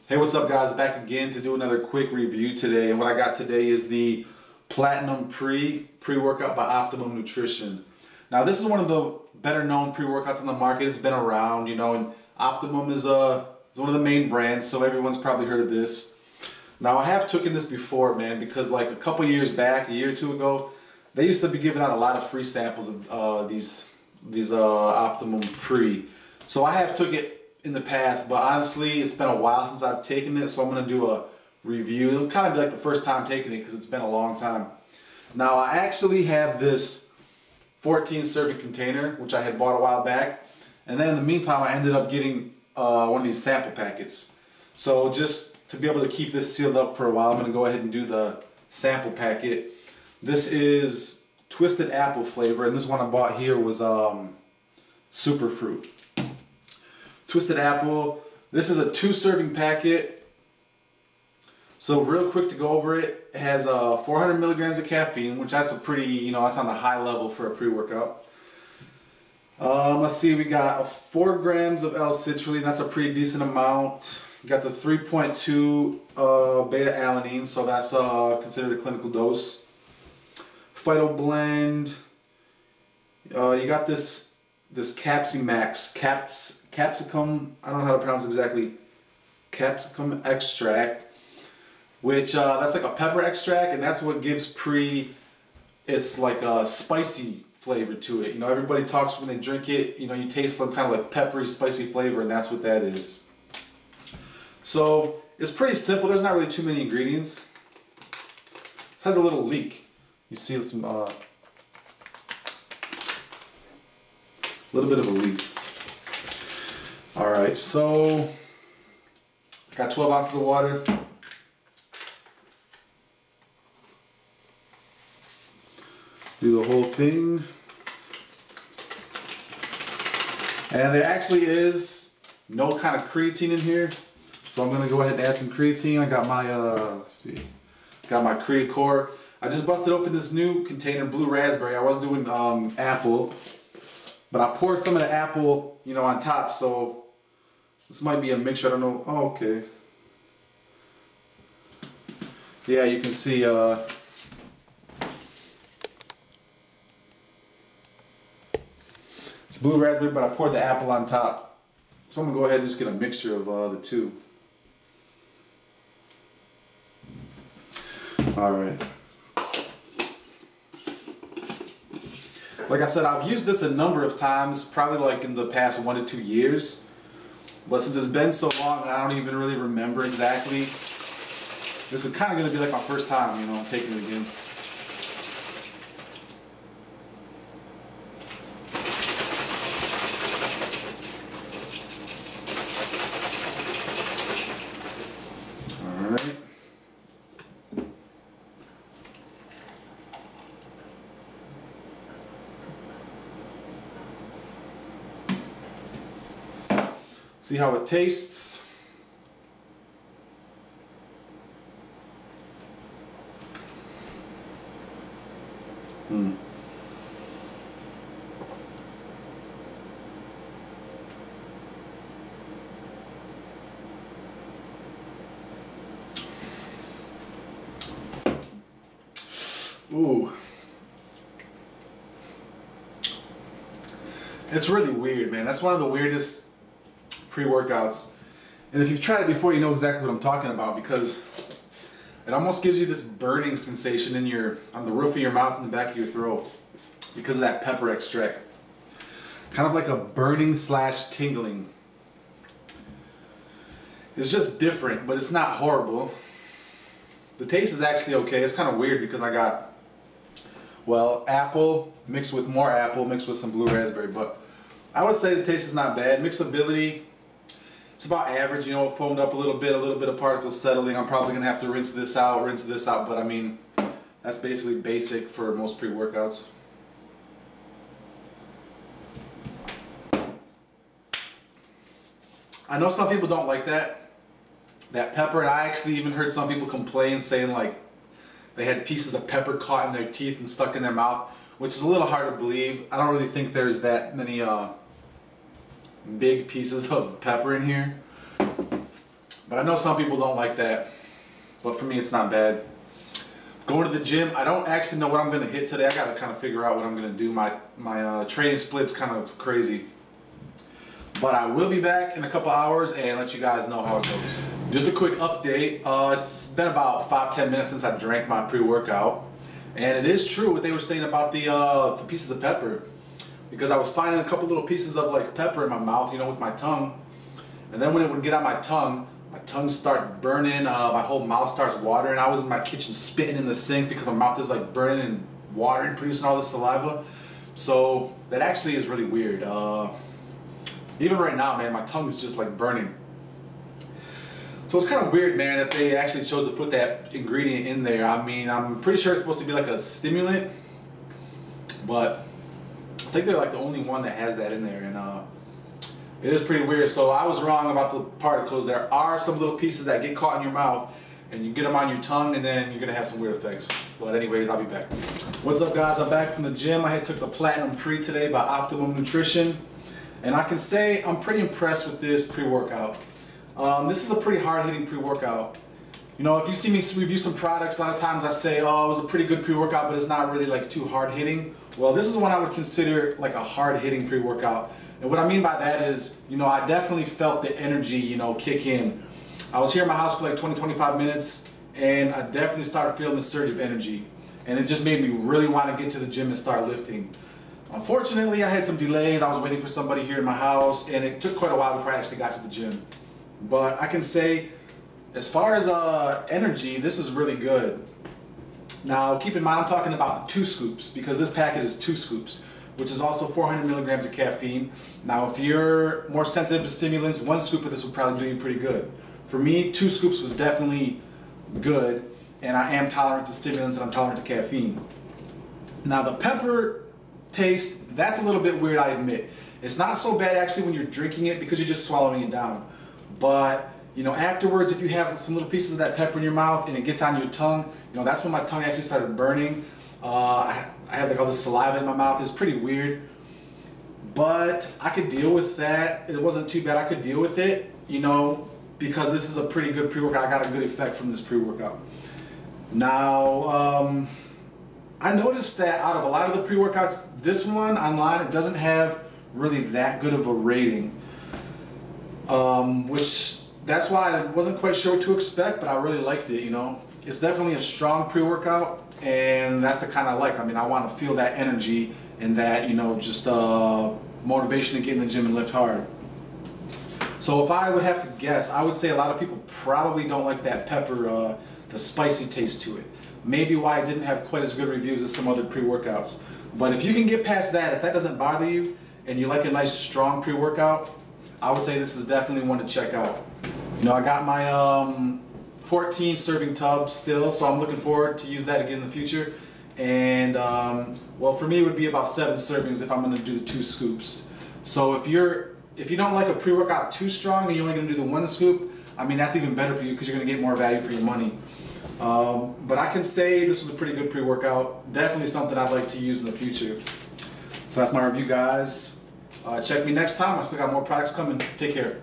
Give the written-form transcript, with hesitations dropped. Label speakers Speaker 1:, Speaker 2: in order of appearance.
Speaker 1: Hey, what's up guys? Back again to do another quick review today. And what I got today is the Platinum pre-workout by Optimum Nutrition. Now this is one of the better known pre-workouts on the market. It's been around, and Optimum is one of the main brands, so everyone's probably heard of this. Now I have taken this before, man, because like a couple years back, a year or two ago, they used to be giving out a lot of free samples of these Optimum Pre. So I have took it in the past, but honestly it's been a while since I've taken it, so I'm going to do a review. It'll kind of be like the first time taking it because it's been a long time. Now I actually have this 14 serving container which I had bought a while back, and then in the meantime I ended up getting one of these sample packets. So just to be able to keep this sealed up for a while, I'm going to go ahead and do the sample packet. This is twisted apple flavor, and this one I bought here was super fruit. Twisted apple. This is a 2-serving packet. So real quick to go over it, it has 400 milligrams of caffeine, which that's a pretty, that's on the high level for a pre-workout. Let's see, we got 4 grams of L-citrulline, that's a pretty decent amount. We got the 3.2 beta-alanine, so that's considered a clinical dose. Phyto blend. You got this capsicum, I don't know how to pronounce it exactly, capsicum extract, which that's like a pepper extract, and that's what gives it's like a spicy flavor to it. Everybody talks when they drink it, you taste some kind of like peppery, spicy flavor, and that's what that is. So it's pretty simple. There's not really too many ingredients. It has a little leak. You see some little bit of a leak. Alright, so got 12 ounces of water. Do the whole thing. And there actually is no kind of creatine in here, so I'm gonna go ahead and add some creatine. I got my got my Creacore. I just busted open this new container, blue raspberry. I was doing apple, but I poured some of the apple, on top, so this might be a mixture. I don't know. Oh, okay. Yeah, you can see it's blue raspberry, but I poured the apple on top. So I'm gonna go ahead and just get a mixture of the two. All right. Like I said, I've used this a number of times, probably like in the past 1 to 2 years. But since it's been so long, and I don't even really remember exactly, this is kind of going to be like my first time, taking it again. Alright. See how it tastes. Ooh. It's really weird, man. That's one of the weirdest pre-workouts, and if you've tried it before, you know exactly what I'm talking about, because it almost gives you this burning sensation on the roof of your mouth and the back of your throat because of that pepper extract. Kind of like a burning / tingling. It's just different, but it's not horrible. The taste is actually okay. It's kind of weird because I got, apple mixed with more apple mixed with some blue raspberry, but I would say the taste is not bad. Mixability, it's about average, it foamed up a little bit of particles settling. I'm probably gonna have to rinse this out, but I mean, that's basically basic for most pre-workouts. I know some people don't like that pepper, and I actually even heard some people complain saying like they had pieces of pepper caught in their teeth and stuck in their mouth, which is a little hard to believe. I don't really think there's that many big pieces of pepper in here. But I know some people don't like that. But for me, it's not bad. Going to the gym, I don't actually know what I'm gonna hit today. I gotta kind of figure out what I'm gonna do. My training split's kind of crazy. But I will be back in a couple hours and let you guys know how it goes. Just a quick update. It's been about 5-10 minutes since I drank my pre-workout. And it is true what they were saying about the pieces of pepper. Because I was finding a couple little pieces of like pepper in my mouth, you know, with my tongue. And then when it would get on my tongue started burning, my whole mouth starts watering. I was in my kitchen spitting in the sink because my mouth is like burning and watering, producing all this saliva. So that actually is really weird. Even right now, man, my tongue is just like burning. So it's kind of weird, man, that they actually chose to put that ingredient in there. I mean, I'm pretty sure it's supposed to be like a stimulant, but I think they're like the only one that has that in there, and it is pretty weird. So I was wrong about the particles. There are some little pieces that get caught in your mouth, and you get them on your tongue, and then you're gonna have some weird effects. But anyways, I'll be back. What's up, guys? I'm back from the gym. I took the Platinum Pre today by Optimum Nutrition, and I can say I'm pretty impressed with this pre-workout. This is a pretty hard-hitting pre-workout. You know, if you see me review some products, a lot of times I say, oh, it was a pretty good pre-workout, but it's not really like too hard-hitting. Well, this is one I would consider like a hard-hitting pre-workout. And what I mean by that is, you know, I definitely felt the energy, you know, kick in. I was here in my house for like 20-25 minutes, and I definitely started feeling the surge of energy. And it just made me really want to get to the gym and start lifting. Unfortunately, I had some delays. I was waiting for somebody here in my house, and it took quite a while before I actually got to the gym. But I can say, as far as energy, this is really good. Now, keep in mind, I'm talking about 2 scoops, because this packet is 2 scoops, which is also 400 milligrams of caffeine. Now, if you're more sensitive to stimulants, 1 scoop of this would probably do you pretty good. For me, 2 scoops was definitely good, and I am tolerant to stimulants and I'm tolerant to caffeine. Now, the pepper taste, that's a little bit weird, I admit. It's not so bad actually when you're drinking it because you're just swallowing it down. But, you know, afterwards, if you have some little pieces of that pepper in your mouth and it gets on your tongue, you know, that's when my tongue actually started burning. I had like all this saliva in my mouth. It's pretty weird, but I could deal with that. It wasn't too bad. I could deal with it, you know, because this is a pretty good pre-workout. I got a good effect from this pre-workout. Now, I noticed that out of a lot of the pre-workouts, this one online, it doesn't have really that good of a rating, which that's why I wasn't quite sure what to expect, but I really liked it, you know. It's definitely a strong pre-workout, and that's the kind I like. I mean, I want to feel that energy and that, you know, just motivation to get in the gym and lift hard. So if I would have to guess, I would say a lot of people probably don't like that pepper, the spicy taste to it. Maybe why it didn't have quite as good reviews as some other pre-workouts. But if you can get past that, if that doesn't bother you, and you like a nice strong pre-workout, I would say this is definitely one to check out. You know, I got my 14 serving tub still, so I'm looking forward to use that again in the future. And well, for me it would be about 7 servings if I'm going to do the 2 scoops. So if you don't like a pre-workout too strong and you're only going to do the 1 scoop, I mean, that's even better for you because you're going to get more value for your money. But I can say this was a pretty good pre-workout. Definitely something I'd like to use in the future. So that's my review, guys. Check me next time. I still got more products coming. Take care.